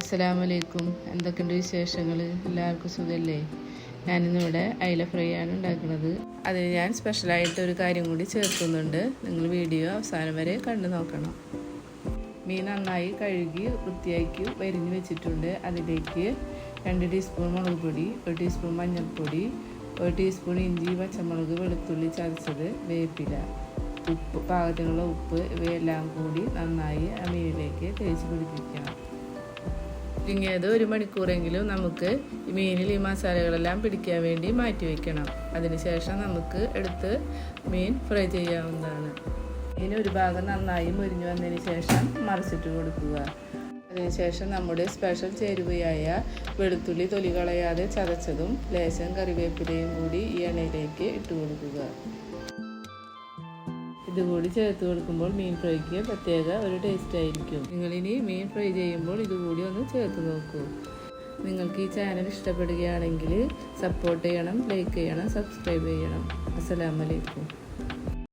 അസ്സലാമലൈക്കും. എന്തൊക്കെയുണ്ട് വിശേഷങ്ങൾ? എല്ലാവർക്കും സുഖമല്ലേ? ഞാനിന്നിവിടെ അയില ഫ്രൈ ആണ് ഉണ്ടാക്കുന്നത്. അതിന് ഞാൻ സ്പെഷ്യലായിട്ട് ഒരു കാര്യം കൂടി ചേർക്കുന്നുണ്ട്. നിങ്ങൾ വീഡിയോ അവസാനം വരെ കണ്ടു നോക്കണം. മീൻ നന്നായി കഴുകി വൃത്തിയാക്കി വരിഞ്ഞ് വെച്ചിട്ടുണ്ട്. അതിലേക്ക് 2 ടീസ്പൂൺ മുളക് പൊടി, 1 ടീസ്പൂൺ മഞ്ഞൾപ്പൊടി, 1 ടീസ്പൂൺ ഇഞ്ചി, പച്ചമുളക്, വെളുത്തുള്ളി ചതച്ചത്, വേപ്പില, ഉപ്പ്, പാകത്തിനുള്ള ഉപ്പ്, ഇവയെല്ലാം കൂടി നന്നായി ആ മീനിലേക്ക് തേച്ച് പിടിപ്പിക്കണം. ചുരുങ്ങിയത് 1 മണിക്കൂറെങ്കിലും നമുക്ക് മീനിൽ ഈ മസാലകളെല്ലാം പിടിക്കാൻ വേണ്ടി മാറ്റി വയ്ക്കണം. അതിനുശേഷം നമുക്ക് എടുത്ത് മീൻ ഫ്രൈ ചെയ്യാവുന്നതാണ്. ഇനി ഒരു ഭാഗം നന്നായി മുരിഞ്ഞു വന്നതിന് ശേഷം മറിച്ചിട്ട് കൊടുക്കുക. അതിനുശേഷം നമ്മുടെ സ്പെഷ്യൽ ചേരുവയായ വെളുത്തുള്ളി തൊലി കളയാതെ ചതച്ചതും ലേശം കറിവേപ്പിലയും കൂടി ഈ എണ്ണയിലേക്ക് ഇട്ട് കൊടുക്കുക. ഇതുകൂടി ചേർത്ത് കൊടുക്കുമ്പോൾ മീൻ ഫ്രൈക്ക് പ്രത്യേക ഒരു ടേസ്റ്റ് ആയിരിക്കും. നിങ്ങളിനി മീൻ ഫ്രൈ ചെയ്യുമ്പോൾ ഇതുകൂടി ഒന്ന് ചേർത്ത് നോക്കൂ. നിങ്ങൾക്ക് ഈ ചാനൽ ഇഷ്ടപ്പെടുകയാണെങ്കിൽ സപ്പോർട്ട് ചെയ്യണം, ലൈക്ക് ചെയ്യണം, സബ്സ്ക്രൈബ് ചെയ്യണം. അസ്സലാമു അലൈക്കും.